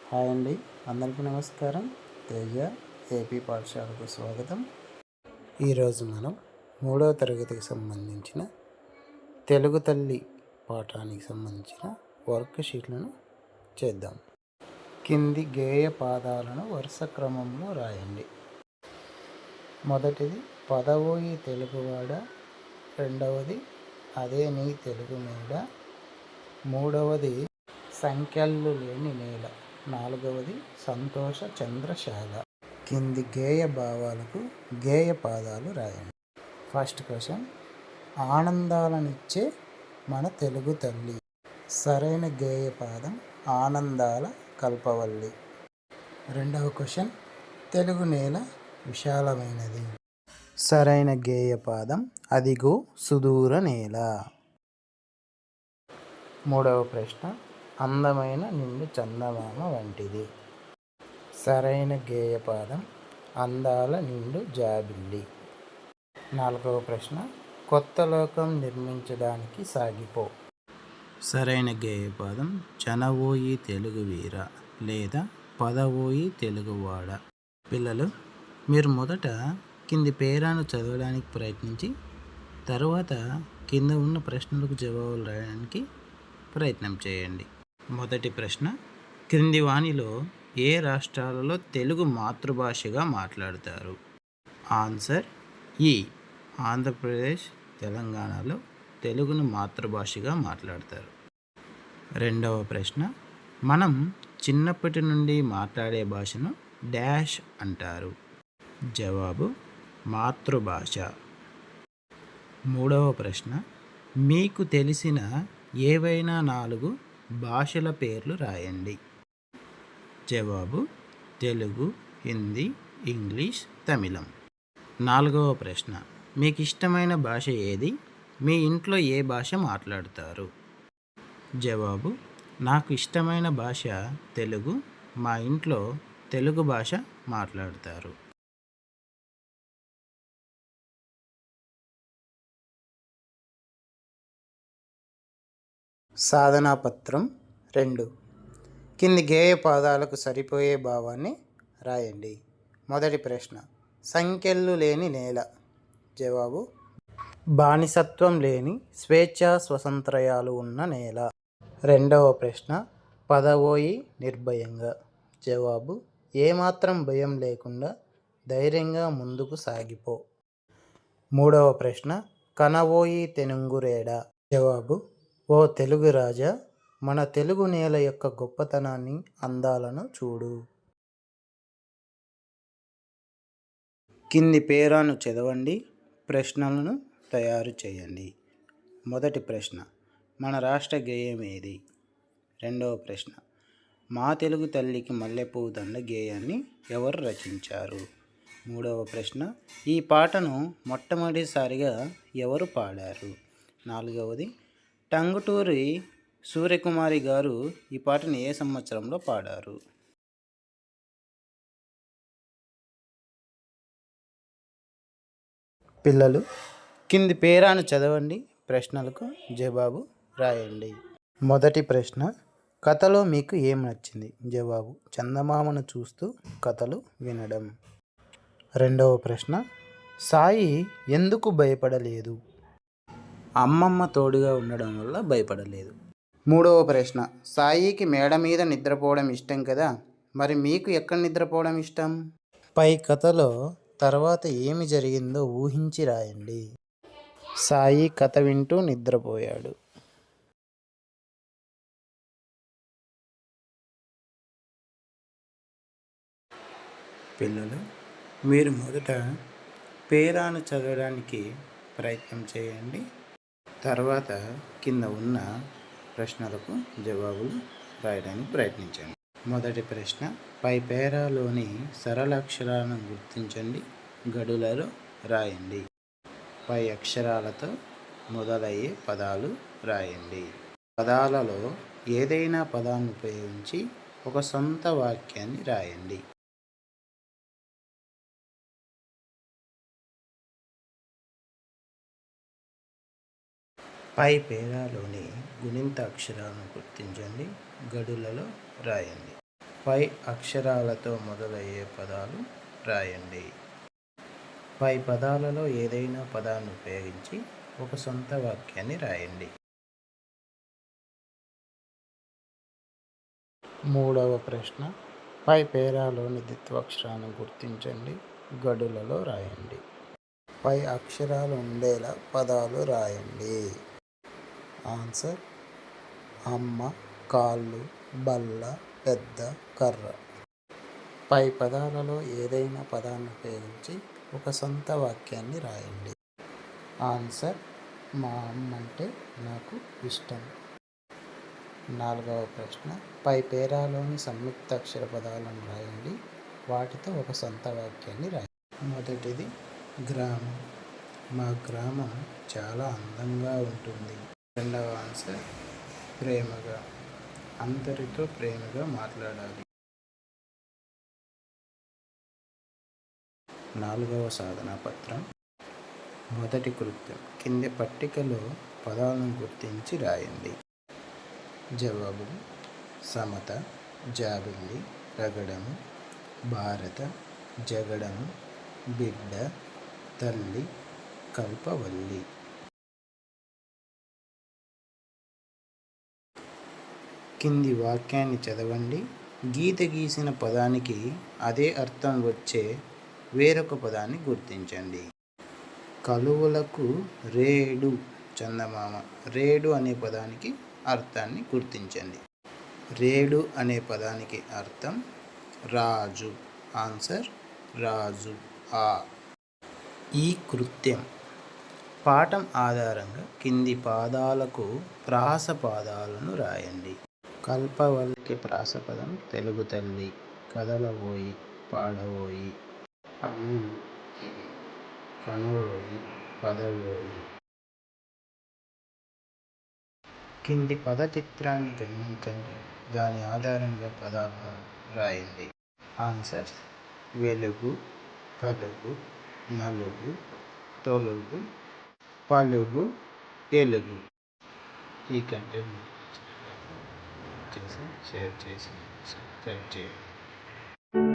Hi అండి, అందరికీ నమస్కారం. తేజ ఏపీ పాఠశాలకు స్వాగతం. ఈరోజు మనం 3వ తరగతికి సంబంధించిన తెలుగు తల్లి పాఠానికి సంబంధించిన వర్క్ షీట్లను చేద్దాం. కింది గేయ పాదాలను వరుస క్రమంలో రాయండి. మొదటిది పదవోయి తెలుగువాడ, రెండవది అదే నీ తెలుగు మేడ, మూడవది సంఖ్యలు లేని నేల, నాలుగవది సంతోష చంద్రశాల. కింది గేయ భావాలకు గేయ పాదాలు రాయండి. ఫస్ట్ క్వశ్చన్, ఆనందాలనిచ్చే మన తెలుగు తల్లి. సరైన గేయ పాదం ఆనందాల కల్పవల్లి. రెండవ క్వశ్చన్, తెలుగు నేల విశాలమైనది. సరైన గేయ పాదం అదిగో సుదూర నేల. మూడవ ప్రశ్న, అందమైన నిండు చందమామ వంటిది. సరైన గేయ పాదం అందాల నిండు జాబిల్లి. నాలుగవ ప్రశ్న, కొత్త లోకం నిర్మించడానికి సాగిపో. సరైన గేయ పాదం చనవోయి తెలుగు వీర లేదా పదవోయి తెలుగువాడ. పిల్లలు, మీరు మొదట కింది పేరాను చదవడానికి ప్రయత్నించి తర్వాత కింద ఉన్న ప్రశ్నలకు జవాబులు రాయడానికి ప్రయత్నం చేయండి. మొదటి ప్రశ్న, క్రింది వాణిలో ఏ రాష్ట్రాలలో తెలుగు మాతృభాషగా మాట్లాడతారు? ఆన్సర్ ఈ. ఆంధ్రప్రదేశ్, తెలంగాణలో తెలుగును మాతృభాషగా మాట్లాడతారు. రెండవ ప్రశ్న, మనం చిన్నప్పటి నుండి మాట్లాడే భాషను డాష్ అంటారు. జవాబు మాతృభాష. మూడవ ప్రశ్న, మీకు తెలిసిన ఏవైనా 4 భాషల పేర్లు రాయండి. జవాబు తెలుగు, హిందీ, ఇంగ్లీష్, తమిళం. నాలుగవ ప్రశ్న, మీకు ఇష్టమైన భాష ఏది? మీ ఇంట్లో ఏ భాష మాట్లాడతారు? జవాబు నాకు ఇష్టమైన భాష తెలుగు, మా ఇంట్లో తెలుగు భాష మాట్లాడతారు. సాధనాపత్రం 2. కింది గేయ పాదాలకు సరిపోయే భావాన్ని రాయండి. మొదటి ప్రశ్న, సంఖ్యలు లేని నేల. జవాబు బానిసత్వం లేని స్వేచ్ఛా స్వతంత్రయాలు ఉన్న నేల. రెండవ ప్రశ్న, పదవోయి నిర్భయంగా. జవాబు ఏమాత్రం భయం లేకుండా ధైర్యంగా ముందుకు సాగిపో. మూడవ ప్రశ్న, కనవోయి తెనుంగురేడ. జవాబు ఓ తెలుగు రాజా, మన తెలుగు నేల యొక్క గొప్పతనాన్ని, అందాలను చూడు. కింది పేరాను చదవండి, ప్రశ్నలను తయారు చేయండి. మొదటి ప్రశ్న, మన రాష్ట్ర గేయం ఏది? రెండవ ప్రశ్న, మా తెలుగు తల్లికి మల్లెపువ్వు దండ గేయాన్ని ఎవరు రచించారు? మూడవ ప్రశ్న, ఈ పాటను మొట్టమొదటిసారిగా ఎవరు పాడారు? నాలుగవది, టంగుటూరి సూర్యకుమారి గారు ఈ పాటను ఏ సంవత్సరంలో పాడారు? పిల్లలు, కింది పేరాను చదవండి, ప్రశ్నలకు జవాబు రాయండి. మొదటి ప్రశ్న, కథలో మీకు ఏం నచ్చింది? జవాబు చందమామను చూస్తూ కథలు వినడం. రెండవ ప్రశ్న, సాయి ఎందుకు భయపడలేదు? అమ్మమ్మ తోడుగా ఉండడం వల్ల భయపడలేదు. మూడవ ప్రశ్న, సాయికి మేడ మీద నిద్రపోవడం ఇష్టం కదా, మరి మీకు ఎక్కడ నిద్రపోవడం ఇష్టం? పై కథలో తర్వాత ఏమి జరిగిందో ఊహించి రాయండి. సాయి కథ వింటూ నిద్రపోయాడు. పిల్లలు, మీరు మొదట పేరాను చదవడానికి ప్రయత్నం చేయండి. తర్వాత కింద ఉన్న ప్రశ్నలకు జవాబులు రాయడానికి ప్రయత్నించండి. మొదటి ప్రశ్న, పై పేరాలోని సరళ అక్షరాలను గుర్తించండి, గడులలో రాయండి. పై అక్షరాలతో మొదలయ్యే పదాలు రాయండి. పదాలలో ఏదైనా పదాన్ని ఉపయోగించి ఒక సొంత వాక్యాన్ని రాయండి. పై పేరాలోని గుణింత అక్షరాలను గుర్తించండి, గడులలో రాయండి. పై అక్షరాలతో మొదలయ్యే పదాలు రాయండి. పై పదాలలో ఏదైనా పదాన్ని ఉపయోగించి ఒక సొంత వాక్యాన్ని రాయండి. మూడవ ప్రశ్న, పై పేరాలోని ద్విత్వాక్షరాన్ని గుర్తించండి, గడులలో రాయండి. పై అక్షరాలు ఉండేలా పదాలు రాయండి. ఆన్సర్: అమ్మ, కాళ్ళు, బల్ల, పెద్ద, కర్ర. పై పదాలలో ఏదైనా పదాన్ని ఉపయోగించి ఒక సొంత వాక్యాన్ని రాయండి. ఆన్సర్: మా అమ్మ అంటే నాకు ఇష్టం. నాలుగవ ప్రశ్న, పై పేరాలోని సంయుక్త అక్షర పదాలను రాయండి, వాటితో ఒక సొంత వాక్యాన్ని రాయండి. మొదటిది గ్రామం. మా గ్రామం చాలా అందంగా ఉంటుంది. రెండవ ఆన్సర్ ప్రేమగా. అందరితో ప్రేమగా మాట్లాడాలి. నాలుగవ సాధన పత్రం. మొదటి కృత్యం, కింది పట్టికలో పదాలను గుర్తించి రాయండి. జవాబు: సమత, జాబిల్లి, రగడము, భారత, జగడము, బిడ్డ, తల్లి, కల్పవల్లి. కింది వాక్యాన్ని చదవండి. గీత గీసిన పదానికి అదే అర్థం వచ్చే వేరొక పదాన్ని గుర్తించండి. కలువలకు రేడు చందమామ. రేడు అనే పదానికి అర్థాన్ని గుర్తించండి. రేడు అనే పదానికి అర్థం రాజు. ఆన్సర్: రాజు. ఈ కృత్యం. పాఠం ఆధారంగా కింది పాదాలకు ప్రాస పదాలను రాయండి. కల్పవల్లికి ప్రాసపదం తెలుగు తల్లి, కదలబోయి, పాడబోయి, కనబోయి, పదబోయి. కింది పద చిత్రాన్ని గమనించండి, దాని ఆధారంగా పదాలు రాయండి. ఆన్సర్: వెలుగు, కలుగు, నలుగు, తొలుగు, పలుగు, తెలుగు. ఈ కంటెంట్ షేర్ చేసి సబ్స్క్రైబ్ చేయండి.